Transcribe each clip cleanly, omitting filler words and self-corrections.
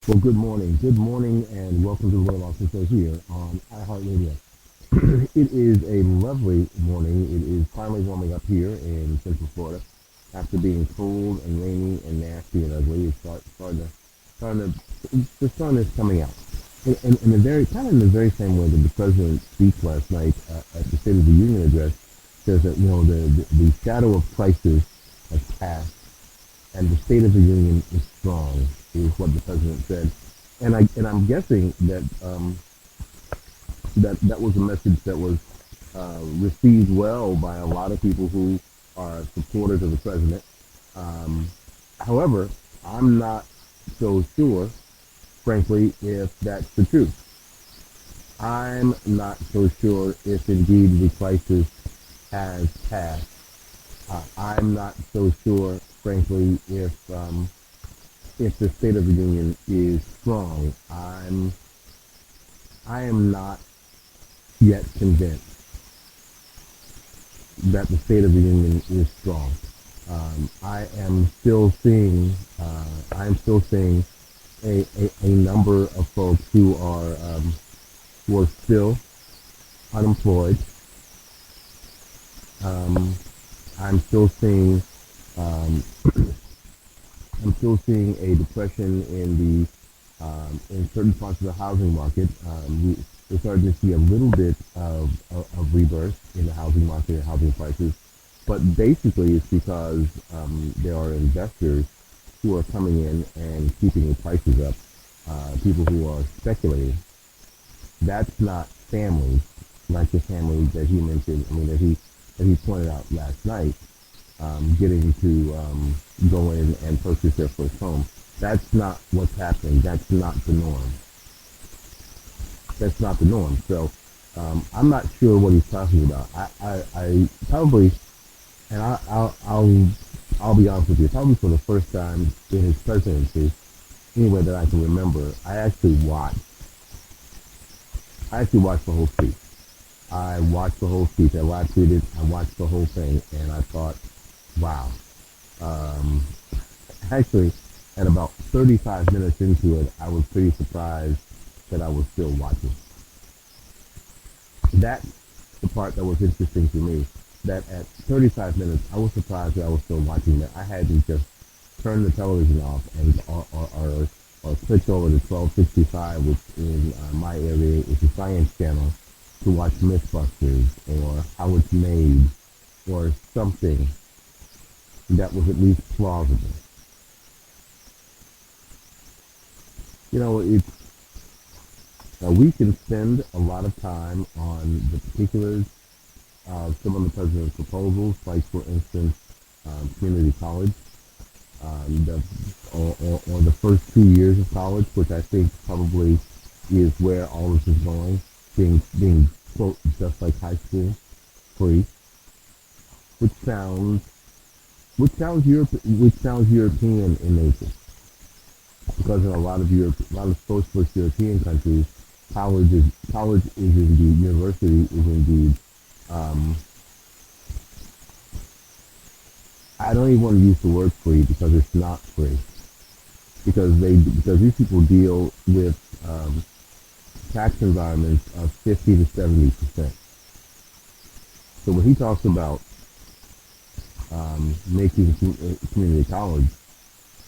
Well, good morning, and welcome to the World Lost Show here on iHeartRadio. It is a lovely morning. It is finally warming up here in Central Florida after being cold and rainy and nasty and ugly. The sun is coming out. In the very kind of in the very same way that the president's speech last night at the State of the Union address says that the shadow of crisis has passed and the State of the Union is strong, is what the president said. And I'm guessing that that was a message that was received well by a lot of people who are supporters of the president. Um, However, I'm not so sure, frankly, if that's the truth. I'm not so sure if indeed the crisis has passed. I'm not so sure, frankly, if the State of the Union is strong. I am not yet convinced that the State of the Union is strong. I am still seeing a number of folks who are still unemployed. Um, I'm still seeing um, I'm still seeing a depression in certain parts of the housing market. We're starting to see a little bit of rebirth in the housing market and housing prices, but basically it's because there are investors who are coming in and keeping the prices up. People who are speculating. That's not families like the family that he mentioned. I mean that he pointed out last night, getting to go in and purchase their first home. That's not what's happening. That's not the norm. That's not the norm. So I'm not sure what he's talking about. I probably, and I'll be honest with you, probably for the first time in his presidency, anyway that I can remember, I actually watched the whole speech. I watched the whole speech. I live tweeted. I watched the whole thing, and I thought, wow. Um, Actually, at about 35 minutes into it, I was pretty surprised that I was still watching. That's the part that was interesting to me. That at 35 minutes, I was surprised that I was still watching. That I hadn't just turned the television off and or switch over to 1265, which in my area is the Science Channel, to watch Mythbusters or How It's Made or something that was at least plausible. It's we can spend a lot of time on the particulars of some of the president's proposals, like for instance, community college, the or the first 2 years of college, which I think probably is where all this is going, being quote just like high school, free, which sounds which sounds European in nature, because in a lot of socialist European countries, college is indeed university is indeed. Um, I don't even want to use the word free because it's not free, because these people deal with tax environments of 50 to 70%. So when he talks about making community college,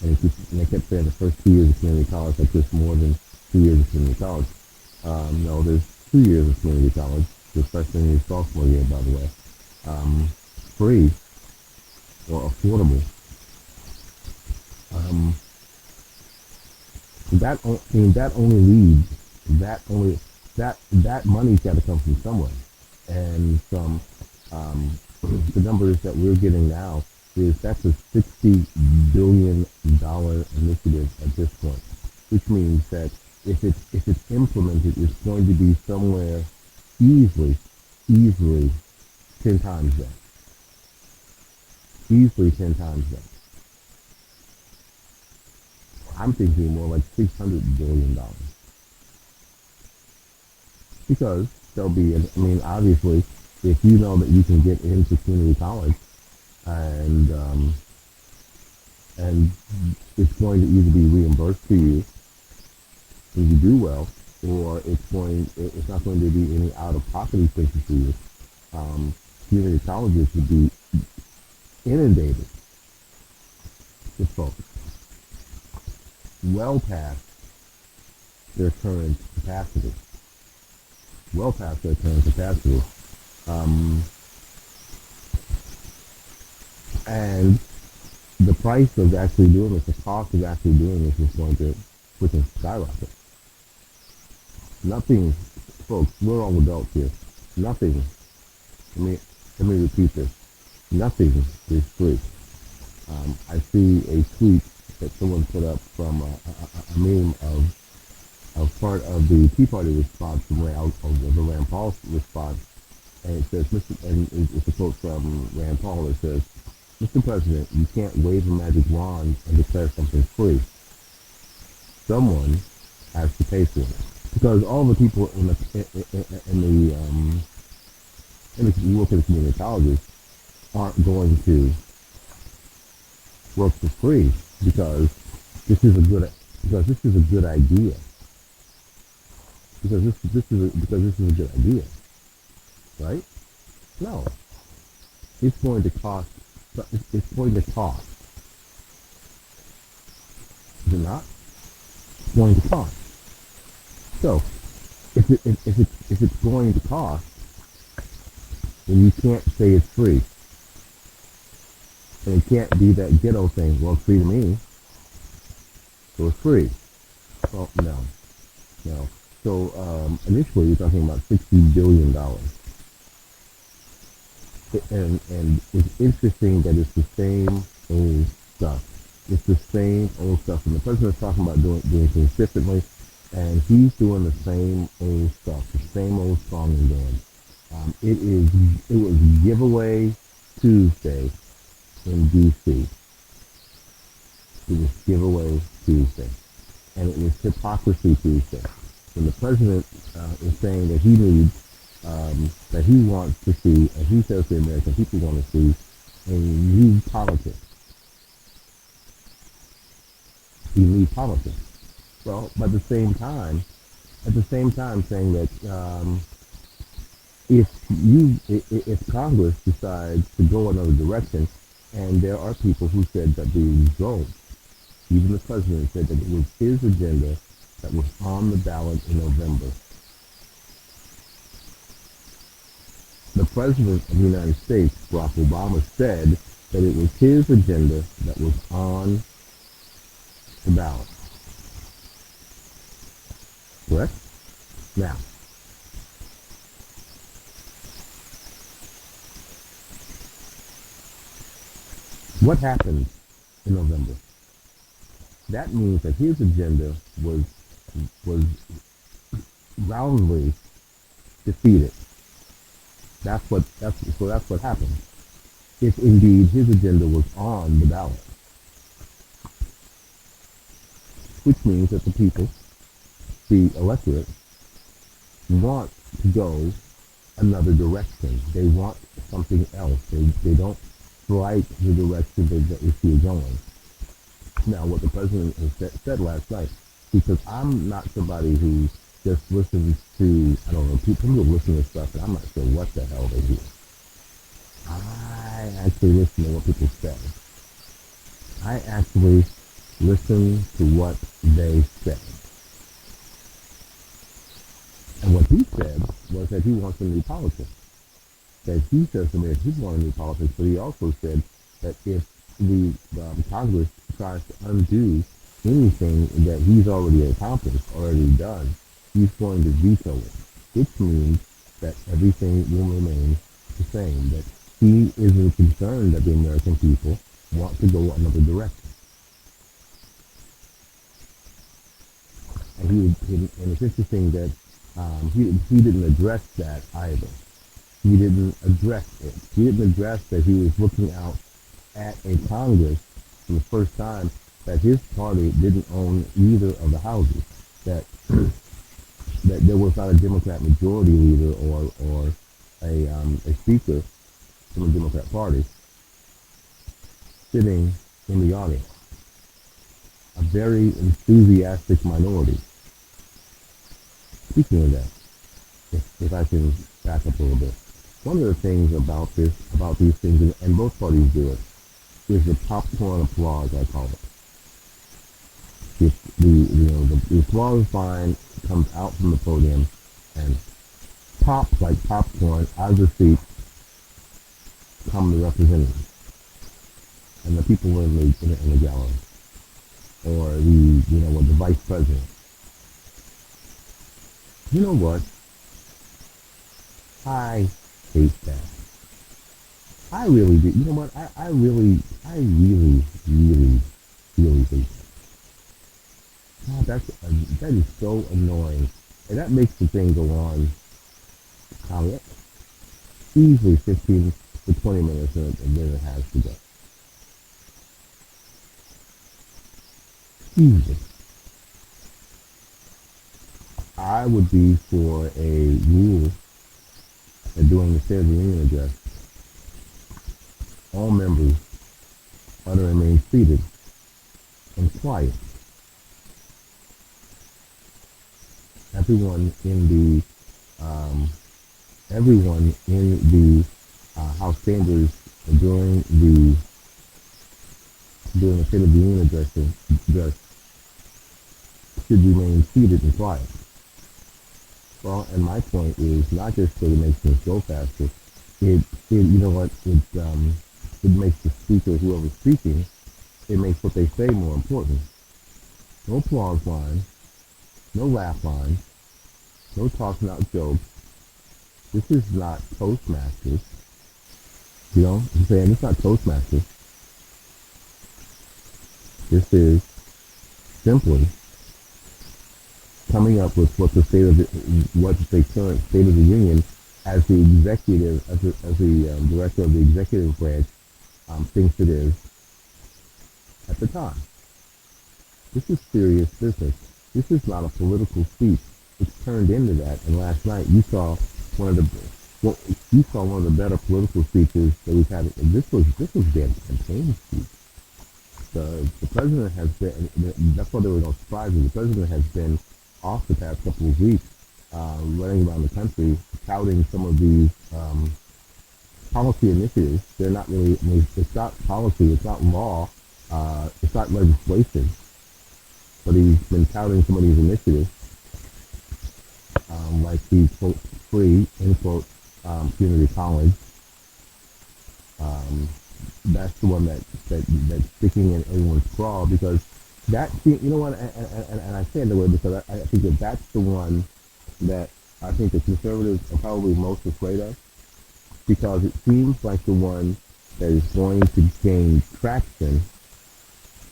and they kept saying the first 2 years of community college, like there's more than 2 years of community college. No, there's 2 years of community college, the freshman and sophomore year, by the way, um, free or affordable. Um, I mean, that only leads, that only, that money's got to come from somewhere. And from the numbers that we're getting now is that's a $60 billion initiative at this point, which means that if it's implemented, it's going to be somewhere easily, easily 10 times that, easily 10 times that. I'm thinking more like $600 billion, because there'll be, I mean, obviously, if you know that you can get into community college and and it's going to either be reimbursed to you when you do well, or it's not going to be any out of pocket expenses for you. Um, Community colleges would be inundated with folks well past their current capacity, well past their current capacity. Um, and the price of actually doing this, the cost of actually doing this is going to freaking skyrocket. Nothing, folks, we're all adults here. Nothing, let me, let me repeat this. Nothing is free. I see a tweet that someone put up from a meme of part of the Tea Party response from of the Rand Paul response, and it says, and it's a quote from Rand Paul that says, "Mr. President, you can't wave a magic wand and declare something free. Someone has to pay for it." Because all the people in the work in the community colleges aren't going to work for free because this is a good idea. Because this is a good idea, right? No, it's going to cost. It's going to cost. Is it not? It's going to cost. So, if it's going to cost, then you can't say it's free. And it can't be that ghetto thing, well, it's free to me, so it's free. Well, no. No. So, initially, you're talking about $60 billion. And it's interesting that it's the same old stuff. It's the same old stuff. And the president's talking about doing things differently, and he's doing the same old stuff, the same old song and dance. It was Giveaway Tuesday in D.C. It was Giveaway Tuesday, and it was Hypocrisy Tuesday. When the president is saying that he needs, that he wants to see, and he says the American people want to see, a new politics. We need politics. Well, but at the same time saying that if Congress decides to go another direction, and there are people who said that the result, even the president said that it was his agenda that was on the ballot in November. The President of the United States, Barack Obama, said that it was his agenda that was on the ballot. Correct? Now, what happened in November? That means that his agenda was roundly defeated. That's what happened. If indeed his agenda was on the ballot, which means that the people, the electorate, want to go another direction. They want something else. They don't like the direction that we see going. Now, what the president has said last night, because I'm not somebody who just listens to, I don't know, people listen to stuff and I'm not sure what the hell they hear. I actually listen to what people say. I actually listen to what they say. And what he said was that he wants a new politics. That he says to me that he wants a new politics, but he also said that if the Congress tries to undo anything that he's already accomplished, already done, he's going to veto it, which means that everything will remain the same, that he isn't concerned that the American people want to go another direction. And it's interesting that he didn't address that either. He didn't address it. He didn't address that he was looking out at a Congress for the first time that his party didn't own either of the houses. That that there was not a Democrat majority leader or a speaker from the Democrat Party sitting in the audience. A very enthusiastic minority. Speaking of that, if I can back up a little bit, one of the things about these things, and both parties do it, is the popcorn applause, I call it. If the applause line comes out from the podium and pops like popcorn out of the seat come the representatives and the people in the gallery, or the vice president. You know what? I hate that. I really do. You know what? I really hate that. God, that is so annoying, and that makes the thing go on um, easily 15 to 20 minutes than it has to go. Easily. I would be for a rule that during the State of the Union address, all members are to remain seated and quiet. Everyone in um, the House chambers during the State of the Union address should remain seated and quiet. Well, and my point is not just so it makes things go faster. You know what? It makes the speaker, whoever's speaking, it makes what they say more important. No applause line, no laugh line, no talking out jokes. This is not Toastmasters. You know what I'm saying? It's not Toastmasters. This is simply coming up with what the current State of the Union, as the executive, as the director of the executive branch, thinks it is at the time. This is serious business. This is not a political speech. It's turned into that. And last night one of the you saw one of the better political speeches that we've had. This was their campaign speech. The president has been. That's why there were no surprises. The president has been off the past couple of weeks, running around the country touting some of these policy initiatives. They're not really. I mean, it's not policy. It's not law. It's not legislation. But he's been touting some of these initiatives, like the quote free end quote community college. That's the one that's sticking in everyone's craw, because you know what, and I say it the way because I think that's the one that I think the conservatives are probably most afraid of, because it seems like the one that is going to gain traction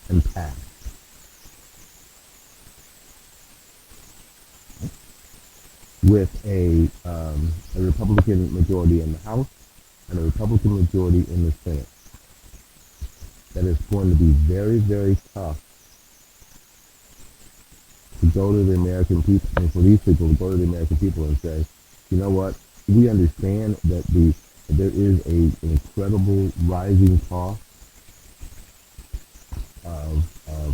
and pass. With a Republican majority in the House and a Republican majority in the Senate. That is going to be very, very tough to go to the American people, and for these people to go to the American people and say, you know what, we understand that there is an incredible rising cost of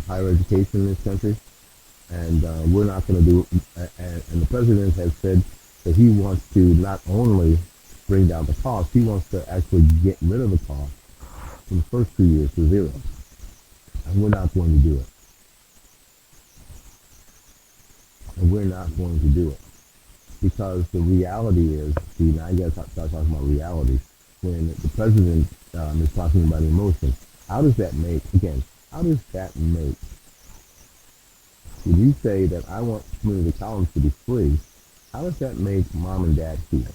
higher education in this country, and we're not going to do it. And the president has said that he wants to not only bring down the cost, he wants to actually get rid of the cost in the first 2 years to zero. And we're not going to do it. And we're not going to do it. Because the reality is, now I got to start talking about reality, when the president is talking about emotion. How does that make, when you say that I want community college to be free, how does that make mom and dad feel?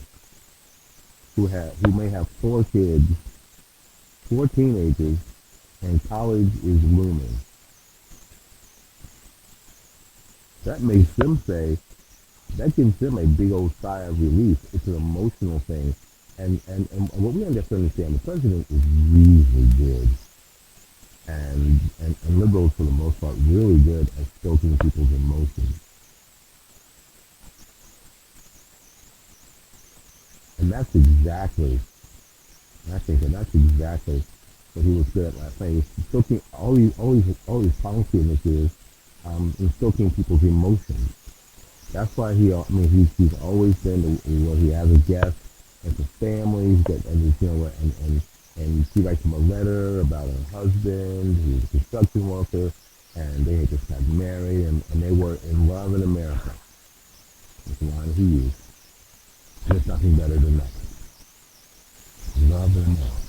Who may have 4 kids, 4 teenagers, and college is looming. That makes them say, that gives them a big old sigh of relief. It's an emotional thing. And what we have to understand, the president is really good. And liberals, for the most part, really good at stoking people's emotions. And that's exactly, I think that's exactly what he was good at last night. He was stoking all these policy initiatives, and stoking people's emotions. That's why he's always been where he has a guest and his family. He's got, and he's, and she writes him a letter about her husband, who's a construction worker, and they had just got married, and they were in love in America. That's the line he used. There's nothing better than that. Love in America.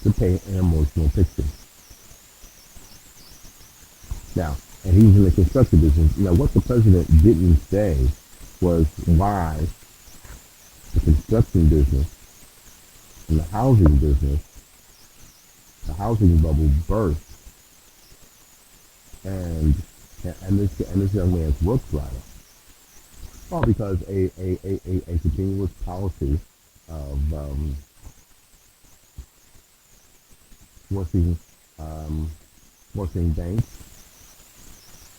To paint an emotional picture. Now, and he's in the construction business. Now, what the president didn't say was why the construction business and the housing bubble burst, and this young man's work dried up. Well, because a continuous policy of forcing forcing banks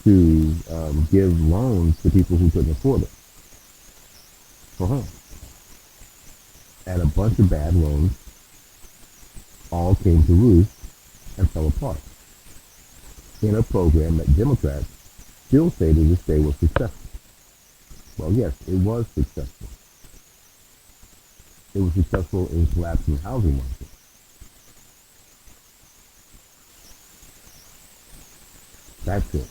to give loans to people who couldn't afford it for home. And a bunch of bad loans all came to roost and fell apart in a program that Democrats still say to this day was successful. Well, yes, it was successful. It was successful in collapsing the housing market. That's it.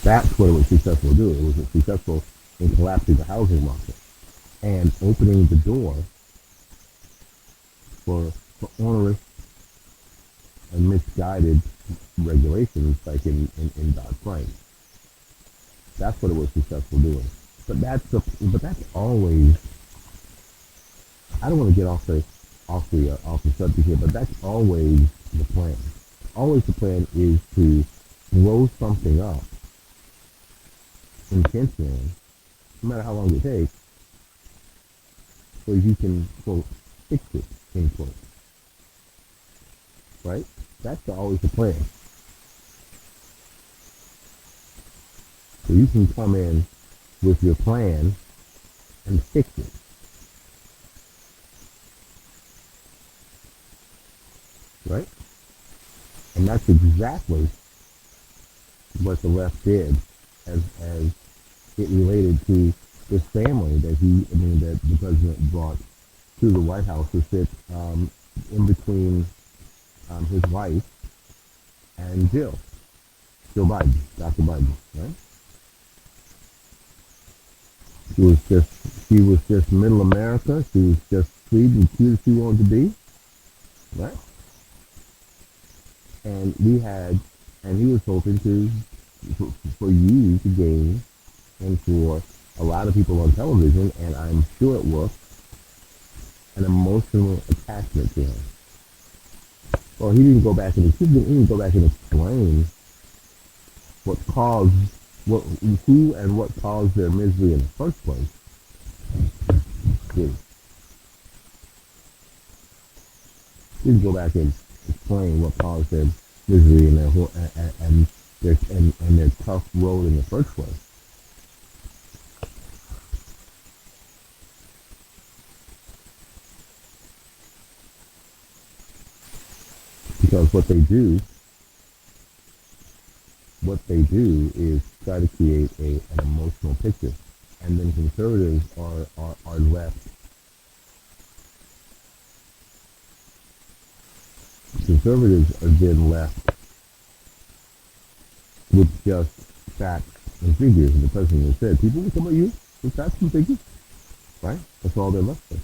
That's what it was successful doing. It was successful in collapsing the housing market and opening the door for onerous and misguided regulations like in Dodd-Frank. That's what it was successful doing. But that's always. I don't want to get off the subject here, but that's always the plan. Always the plan is to blow something up intentionally, no matter how long it takes, so you can quote fix it, end quote. Right? That's always the plan. So you can come in with your plan and fix it. Right? And that's exactly what the left did as it related to this family that the president brought to the White House to sit in between his wife and Joe Biden, Dr. Biden, right? She was just middle America. She was just sweet and cute as she wanted to be, right? And he was hoping for you to gain, and for a lot of people on television, and I'm sure it was, an emotional attachment to him. Well, he didn't go back and explain who and what caused their misery in the first place. Did he didn't go back and explain what caused their misery and their tough road in the first place. Because what they do is try to create an emotional picture, and then conservatives are left. Conservatives are then left with just facts and figures. And the president has said, people will come at you with facts and figures, right? That's all they're left with.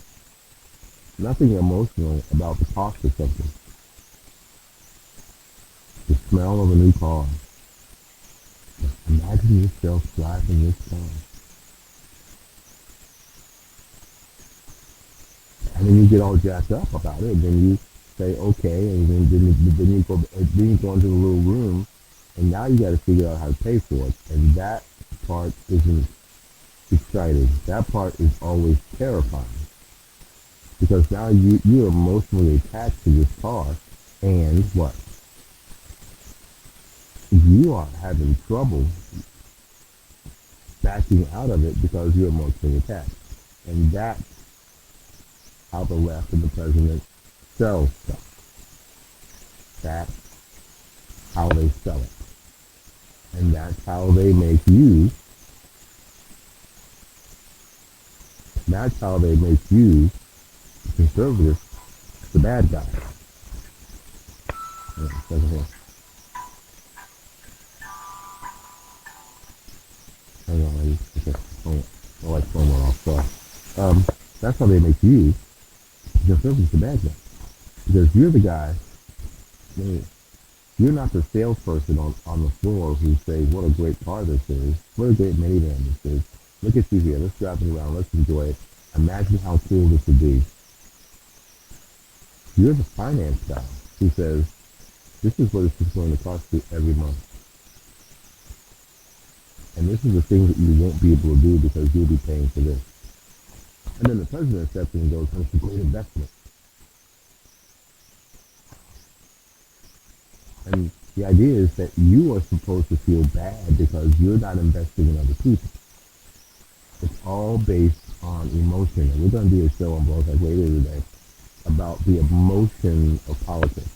Nothing emotional about the cost of something. The smell of a new car. Imagine yourself driving this car. And then you get all jacked up about it, and then you say, okay, and then you go into the little room, and now you got to figure out how to pay for it. And that part isn't exciting. That part is always terrifying. Because now you're emotionally attached to this car, and what? You are having trouble backing out of it because you're emotionally attached. And that's how the left and the president sell stuff. That's how they sell it. And that's how they make you, that's how they make you, conservative, the bad guy. Yeah, hang on, okay, my wife's phone went off. That's how they make you, conservative, the bad guy. Because you're the guy, I mean, you're not the salesperson on the floor who say, what a great car this is, what a great minivan this is. Look at you here, let's drive it around, let's enjoy it. Imagine how cool this would be. You're the finance guy who says, this is what it's going to cost you every month. And this is the thing that you won't be able to do because you'll be paying for this. And then the president steps in and goes, it's a great investment. And the idea is that you are supposed to feel bad because you're not investing in other people. It's all based on emotion. And we're going to do a show on Blog Talk later today about the emotion of politics.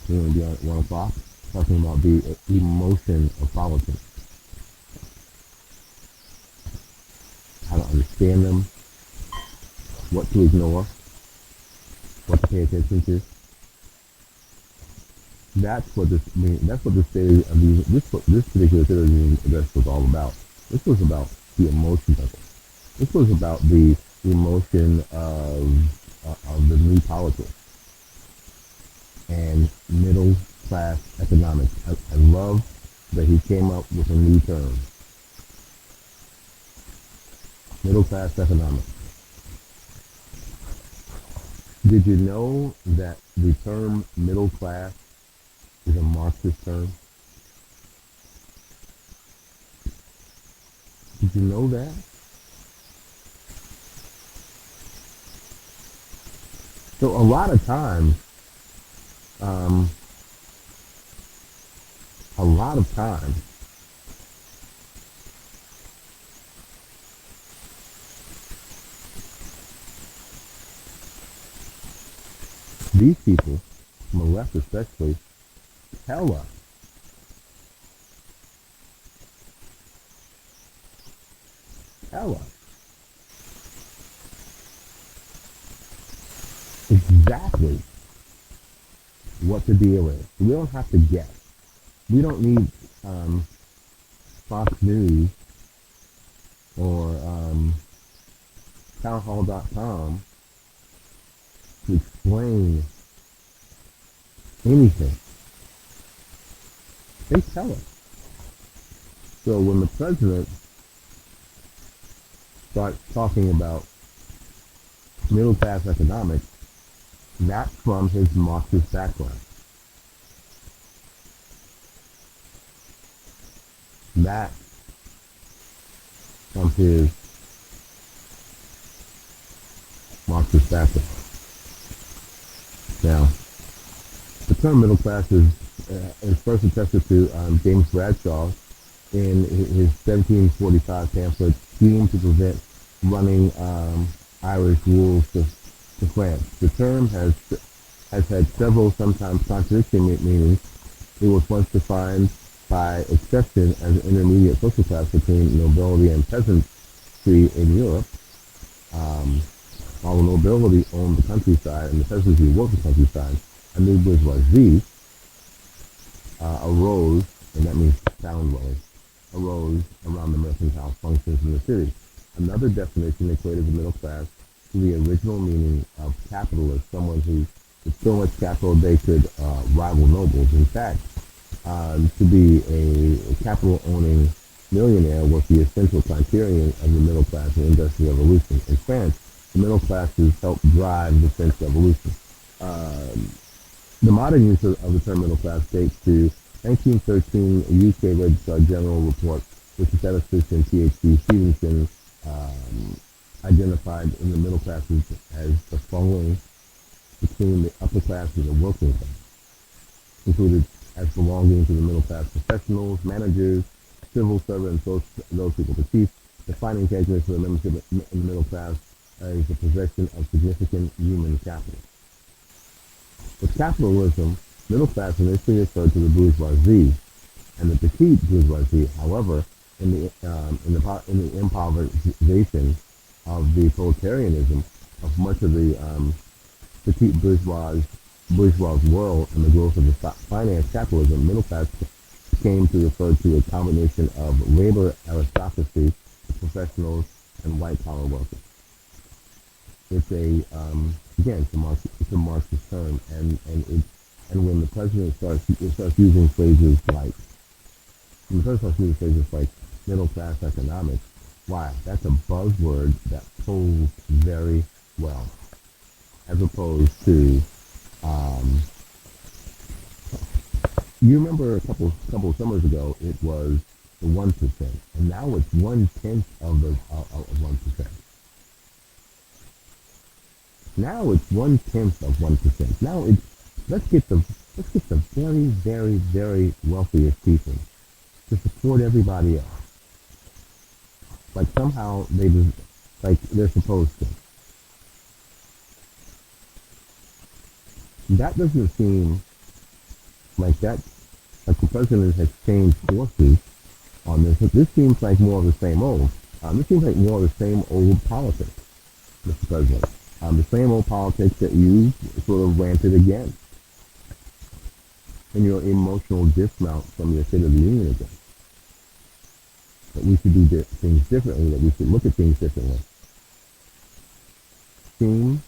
We're going to be on at 1 o'clock talking about the emotion of politics. How to understand them, what to ignore, what to pay attention to. That's what this means. That's what the state of these, this particular citizen address was all about. This was about the emotion of it. This was about the emotion of the new politics and middle class economics. I love that he came up with a new term. Middle class economics. Did you know that the term middle class is a Marxist term? Did you know that? So a lot of times, these people, from the left especially, tell us exactly what the deal is. We don't have to guess. We don't need Fox News or townhall.com to explain anything. They tell us. So when the president starts talking about middle class economics, that's from his Marxist background. That's from his Marxist background. Now, the term middle class is first attested to James Bradshaw in his 1745 pamphlet, Scheme to Prevent Running Irish Wolves to France. The term has had several, sometimes contradicting meanings. It was once defined by exception as an intermediate social class between nobility and peasantry in Europe. While the nobility owned the countryside and the peasantry worked the countryside, a new bourgeoisie arose, and that means town dwelling, arose around the mercantile functions in the city. Another definition equated the middle class to the original meaning of capitalist, someone who with so much capital they could rival nobles. In fact, to be a capital-owning millionaire was the essential criterion of the middle class in the Industrial Revolution. In France, the middle classes helped drive the French Revolution. The modern use of the term middle class dates to 1913 UK Registrar General report, which the statistician P.H.D. Stevenson identified in the middle classes as the following between the upper class and the working class, included as belonging to the middle class professionals, managers, civil servants, those people. The chief defining characteristic of the membership in the middle class is the possession of significant human capital. With capitalism, middle class initially referred to the bourgeoisie and the petite bourgeoisie. However, in the impoverization of the proletarianism of much of the petite bourgeois world and the growth of the finance capitalism, middle class came to refer to a combination of labor aristocracy, professionals, and white collar workers. It's a again, it's a Marxist term, and when the president starts using phrases like middle class economics, why? That's a buzzword that pulls very well, as opposed to you remember a couple of summers ago it was the 1%, and now it's 1/10 of the of 1%. Now it's 1/10 of 1%. Now it's let's get the very very wealthiest people to support everybody else. Like somehow like they're supposed to. That doesn't seem like that. Like the president has changed forces on this. This seems like more of the same old. This seems like more of the same old politics, Mr. President. The same old politics that you sort of ranted against in your emotional dismount from your State of the Union again. That we should do things differently, that we should look at things differently. Seem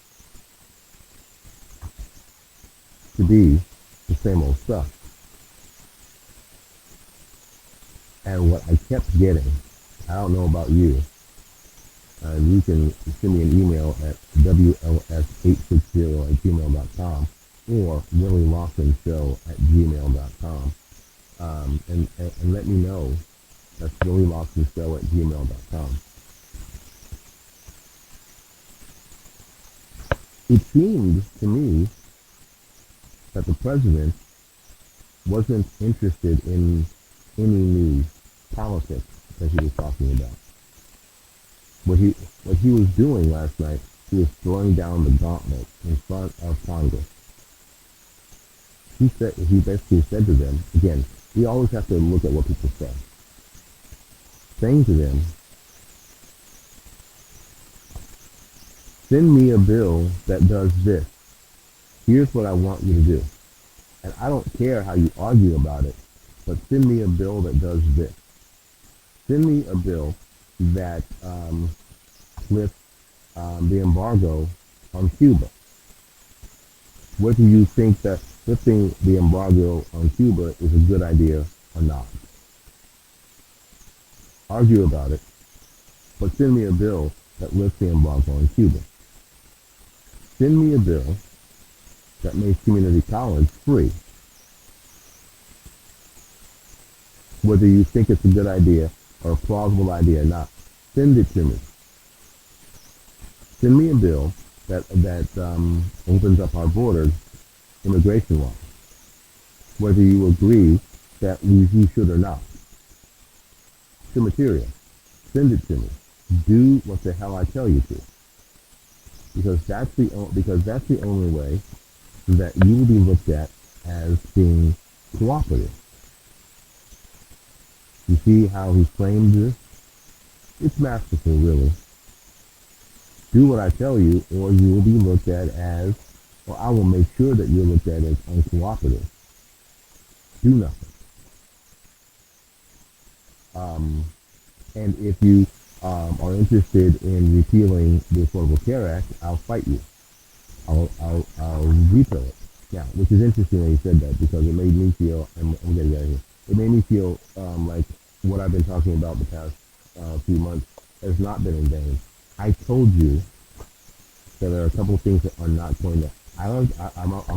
to be the same old stuff. And what I kept getting, I don't know about you, you can send me an email at wls860@gmail.com or willieLawsonShow@gmail.com, and let me know. That's willieLawsonShow@gmail.com. It seemed to me that the president wasn't interested in any new politics that he was talking about. What he was doing last night, he was throwing down the gauntlet in front of Congress. He basically said to them, again, we always have to look at what people say. Saying to them, send me a bill that does this. Here's what I want you to do. And I don't care how you argue about it, but send me a bill that does this. Send me a bill that lifts the embargo on Cuba. Whether you think that lifting the embargo on Cuba is a good idea or not. Argue about it, but send me a bill that lifts the embargo on Cuba. Send me a bill that makes community college free. Whether you think it's a good idea or a plausible idea or not, send it to me. Send me a bill that opens up our borders, immigration law. Whether you agree that we should or not. It's the material. Send it to me. Do what the hell I tell you to. Because that's the only way that you will be looked at as being cooperative. You see how he framed this? It's masterful, really. Do what I tell you, or you will be looked at as, or I will make sure that you're looked at as uncooperative. Do nothing. And if you are interested in repealing the Affordable Care Act, I'll fight you. I'll veto it. Now, which is interesting that he said that, because it made me feel, I'm getting out of here. It made me feel like what I've been talking about the past few months has not been in vain. I told you that there are a couple of things that are not going to. I'm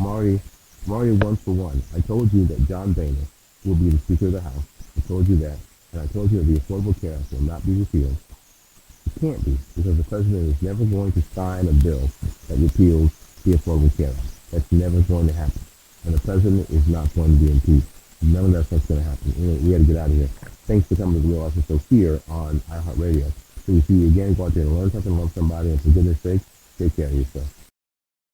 already one for one. I told you that John Boehner will be the Speaker of the House. I told you that, and I told you that the Affordable Care Act will not be repealed. It can't be, because the president is never going to sign a bill that repeals the Affordable Care Act. That's never going to happen, and the president is not going to be impeached. None of that stuff's going to happen. Anyway, we got to get out of here. Thanks for coming to the Real Awesome Show here on iHeartRadio. So we see you again. Go out there and learn something, love somebody, and for goodness sake, take care of yourself.